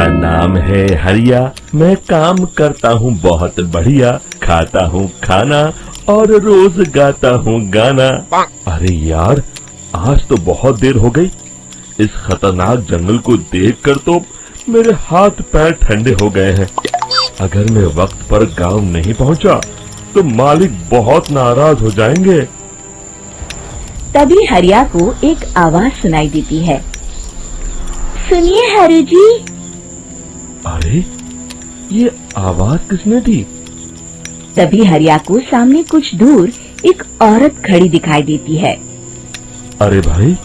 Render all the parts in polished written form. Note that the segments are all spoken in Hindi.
मेरा नाम है हरिया, मैं काम करता हूँ बहुत बढ़िया, खाता हूँ खाना और रोज गाता हूँ गाना। अरे यार, आज तो बहुत देर हो गई। इस खतरनाक जंगल को देखकर तो मेरे हाथ पैर ठंडे हो गए हैं। अगर मैं वक्त पर गांव नहीं पहुंचा तो मालिक बहुत नाराज हो जाएंगे। तभी हरिया को एक आवाज सुनाई देती है। सुनिए हरु जी। अरे, ये आवाज किसने दी? तभी हरिया को सामने कुछ दूर एक औरत खड़ी दिखाई देती है। अरे भाई,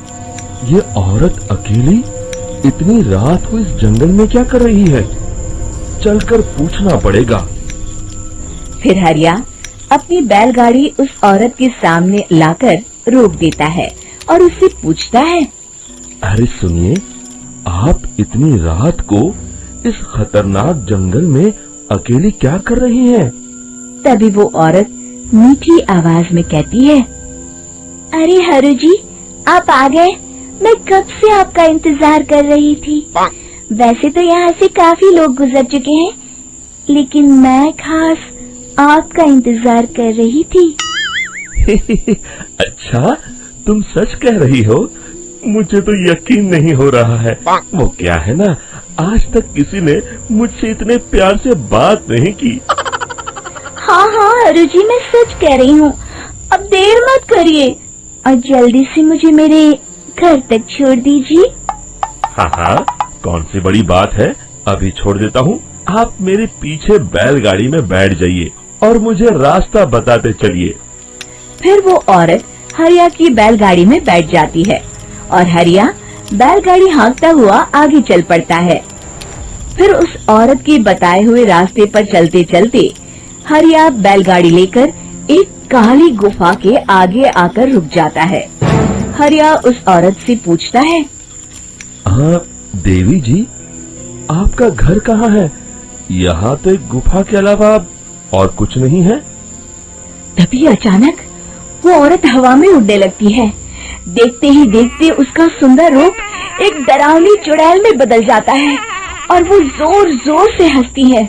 ये औरत अकेली इतनी रात को इस जंगल में क्या कर रही है? चलकर पूछना पड़ेगा। फिर हरिया अपनी बैलगाड़ी उस औरत के सामने लाकर रोक देता है और उससे पूछता है। अरे सुनिए, आप इतनी रात को इस खतरनाक जंगल में अकेली क्या कर रही हैं? तभी वो औरत मीठी आवाज में कहती है, अरे हरु जी, आप आ गए। मैं कब से आपका इंतजार कर रही थी। वैसे तो यहाँ से काफी लोग गुजर चुके हैं, लेकिन मैं खास आपका इंतजार कर रही थी। अच्छा, तुम सच कह रही हो? मुझे तो यकीन नहीं हो रहा है। वो क्या है ना, आज तक किसी ने मुझसे इतने प्यार से बात नहीं की। हाँ हाँ हरु जी, मैं सच कह रही हूँ। अब देर मत करिए और जल्दी से मुझे मेरे घर तक छोड़ दीजिए। हाँ हाँ, कौन सी बड़ी बात है, अभी छोड़ देता हूँ। आप मेरे पीछे बैलगाड़ी में बैठ जाइए और मुझे रास्ता बताते चलिए। फिर वो औरत हरिया की बैलगाड़ी में बैठ जाती है और हरिया बैलगाड़ी हाँकता हुआ आगे चल पड़ता है। फिर उस औरत के बताए हुए रास्ते पर चलते चलते हरिया बैलगाड़ी लेकर एक काली गुफा के आगे आकर रुक जाता है। हरिया उस औरत से पूछता है, हाँ देवी जी, आपका घर कहाँ है? यहाँ तो एक गुफा के अलावा और कुछ नहीं है। तभी अचानक वो औरत हवा में उड़ने लगती है। देखते ही देखते उसका सुंदर रूप एक डरावनी चुड़ैल में बदल जाता है और वो जोर जोर से हंसती है।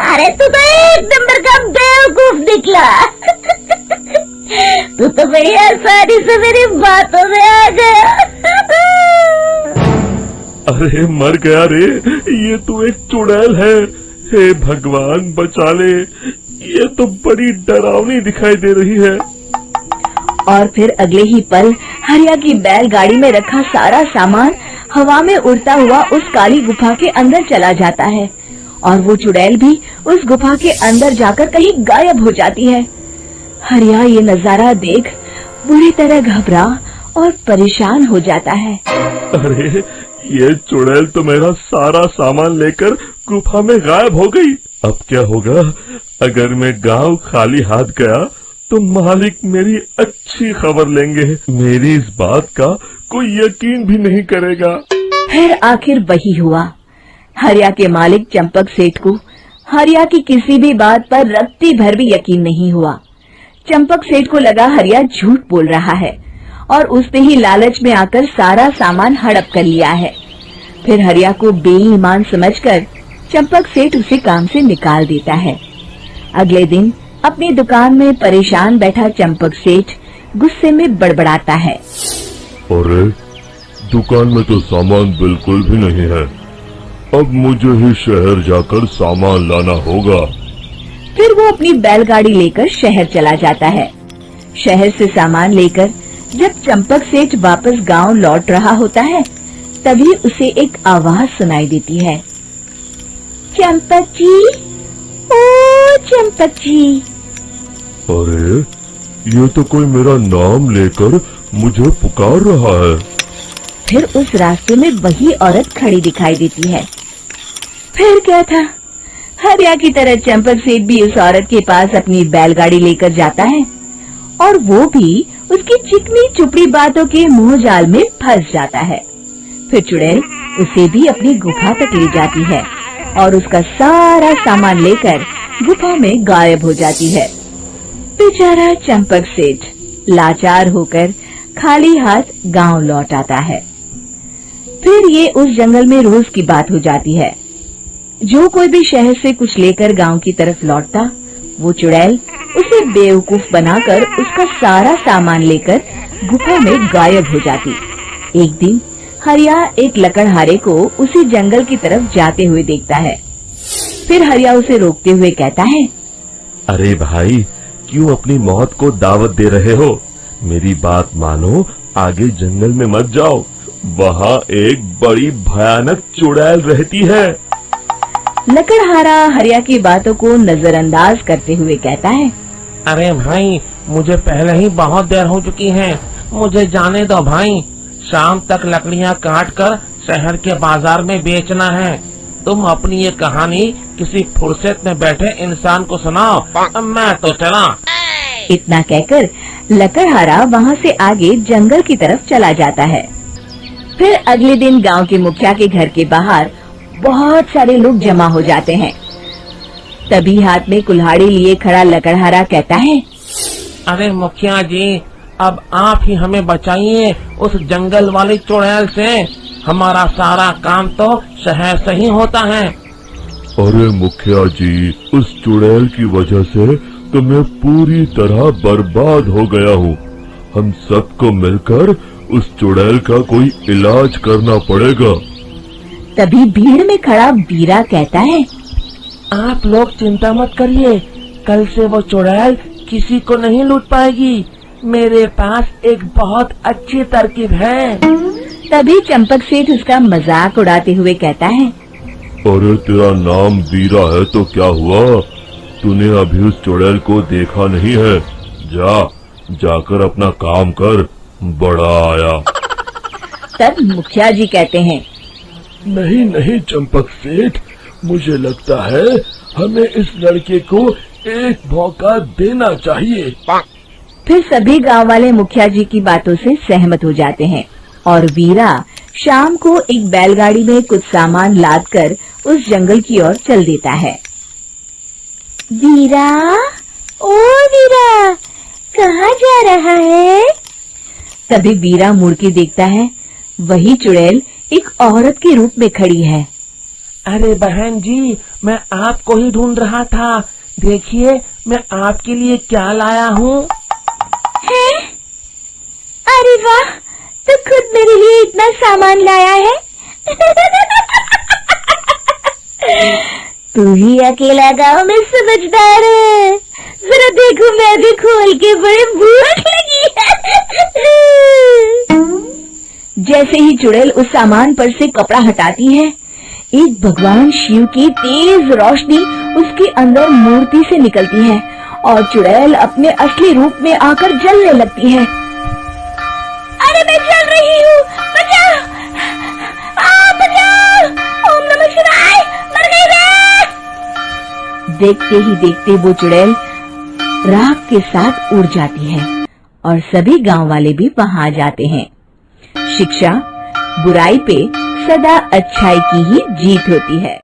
अरे तू तो एक नंबर का बेवकूफ निकला। तू तो बड़ी आसानी से मेरी बातों में आ गया। अरे मर गया रे, ये तो एक चुड़ैल है। हे भगवान बचा ले, ये तो बड़ी डरावनी दिखाई दे रही है। और फिर अगले ही पल हरिया की बैलगाड़ी में रखा सारा सामान हवा में उड़ता हुआ उस काली गुफा के अंदर चला जाता है और वो चुड़ैल भी उस गुफा के अंदर जाकर कहीं गायब हो जाती है। हरिया ये नजारा देख बुरी तरह घबरा और परेशान हो जाता है। अरे, ये चुड़ैल तो मेरा सारा सामान लेकर गुफा में गायब हो गई। अब क्या होगा? अगर मैं गांव खाली हाथ गया तो मालिक मेरी अच्छी खबर लेंगे। मेरी इस बात का कोई यकीन भी नहीं करेगा। फिर आखिर वही हुआ। हरिया के मालिक चंपक सेठ को हरिया की किसी भी बात पर रत्ती भर भी यकीन नहीं हुआ। चंपक सेठ को लगा हरिया झूठ बोल रहा है और उसने ही लालच में आकर सारा सामान हड़प कर लिया है। फिर हरिया को बेईमान समझकर चंपक सेठ उसे काम से निकाल देता है। अगले दिन अपनी दुकान में परेशान बैठा चंपक सेठ गुस्से में बड़बड़ाता है। अरे, दुकान में तो सामान बिल्कुल भी नहीं है। अब मुझे ही शहर जाकर सामान लाना होगा। फिर वो अपनी बैलगाड़ी लेकर शहर चला जाता है। शहर से सामान लेकर जब चंपक सेठ वापस गांव लौट रहा होता है, तभी उसे एक आवाज सुनाई देती है। चंपक जी, ओ चंपक जी। अरे, ये तो कोई मेरा नाम लेकर मुझे पुकार रहा है। फिर उस रास्ते में वही औरत खड़ी दिखाई देती है। फिर क्या था, हरिया की तरह चंपक सेठ भी उस औरत के पास अपनी बैलगाड़ी लेकर जाता है और वो भी उसकी चिकनी चुपड़ी बातों के मुंह जाल में फंस जाता है। फिर चुड़ैल उसे भी अपनी गुफा तक ले जाती है और उसका सारा सामान लेकर गुफा में गायब हो जाती है। बेचारा चंपक सेठ लाचार होकर खाली हाथ गांव लौट आता है। फिर ये उस जंगल में रोज की बात हो जाती है। जो कोई भी शहर से कुछ लेकर गांव की तरफ लौटता, वो चुड़ैल उसे बेवकूफ बनाकर उसका सारा सामान लेकर गुफा में गायब हो जाती। एक दिन हरिया एक लकड़हारे को उसी जंगल की तरफ जाते हुए देखता है। फिर हरिया उसे रोकते हुए कहता है, अरे भाई, क्यों अपनी मौत को दावत दे रहे हो? मेरी बात मानो, आगे जंगल में मत जाओ, वहाँ एक बड़ी भयानक चुड़ैल रहती है। लकड़हारा हरिया की बातों को नजरअंदाज करते हुए कहता है, अरे भाई, मुझे पहले ही बहुत देर हो चुकी है, मुझे जाने दो भाई। शाम तक लकड़ियाँ काट कर शहर के बाजार में बेचना है। तुम अपनी ये कहानी किसी फुर्सत में बैठे इंसान को सुनाओ, मैं तो चला। इतना कहकर लकड़हारा वहाँ से आगे जंगल की तरफ चला जाता है। फिर अगले दिन गांव के मुखिया के घर के बाहर बहुत सारे लोग जमा हो जाते हैं। तभी हाथ में कुल्हाड़ी लिए खड़ा लकड़हारा कहता है, अरे मुखिया जी, अब आप ही हमें बचाइए उस जंगल वाली चुड़ैल से। हमारा सारा काम तो शहर से ही होता है। अरे मुखिया जी, उस चुड़ैल की वजह से तो मैं पूरी तरह बर्बाद हो गया हूँ। हम सबको मिलकर उस चुड़ैल का कोई इलाज करना पड़ेगा। तभी भीड़ में खड़ा बीरा कहता है, आप लोग चिंता मत करिए, कल से वो चुड़ैल किसी को नहीं लूट पाएगी। मेरे पास एक बहुत अच्छी तरकीब है। तभी चंपक सेठ उसका मजाक उड़ाते हुए कहता है, अरे तेरा नाम बीरा है तो क्या हुआ? तूने अभी उस चुड़ैल को देखा नहीं है? जाकर अपना काम कर, बड़ा आया। तब मुखिया जी कहते हैं, नहीं चंपक सेठ, मुझे लगता है हमें इस लड़के को एक मौका देना चाहिए। फिर सभी गांव वाले मुखिया जी की बातों से सहमत हो जाते हैं और वीरा शाम को एक बैलगाड़ी में कुछ सामान लादकर उस जंगल की ओर चल देता है। वीरा, ओ वीरा, कहाँ जा रहा है? तभी वीरा मुड़ के देखता है, वही चुड़ैल एक औरत के रूप में खड़ी है। अरे बहन जी, मैं आपको ही ढूंढ रहा था। देखिए, मैं आपके लिए क्या लाया हूँ। है? अरे वाह, तो खुद मेरे लिए इतना सामान लाया है। तू ही अकेला गांव में समझदार है। जरा देखो, मैं भी खोल के बड़े भूख लगी है। जैसे ही चुड़ैल उस सामान पर से कपड़ा हटाती है, एक भगवान शिव की तेज रोशनी उसके अंदर मूर्ति से निकलती है और चुड़ैल अपने असली रूप में आकर जलने लगती है। अरे मैं जल रही हूँ, बचाओ! बचाओ! ओम नमः शिवाय, मर गई मैं! देखते ही देखते वो चुड़ैल राख के साथ उड़ जाती है और सभी गांव वाले भी वहां जाते हैं। शिक्षा बुराई पे सदा अच्छाई की ही जीत होती है।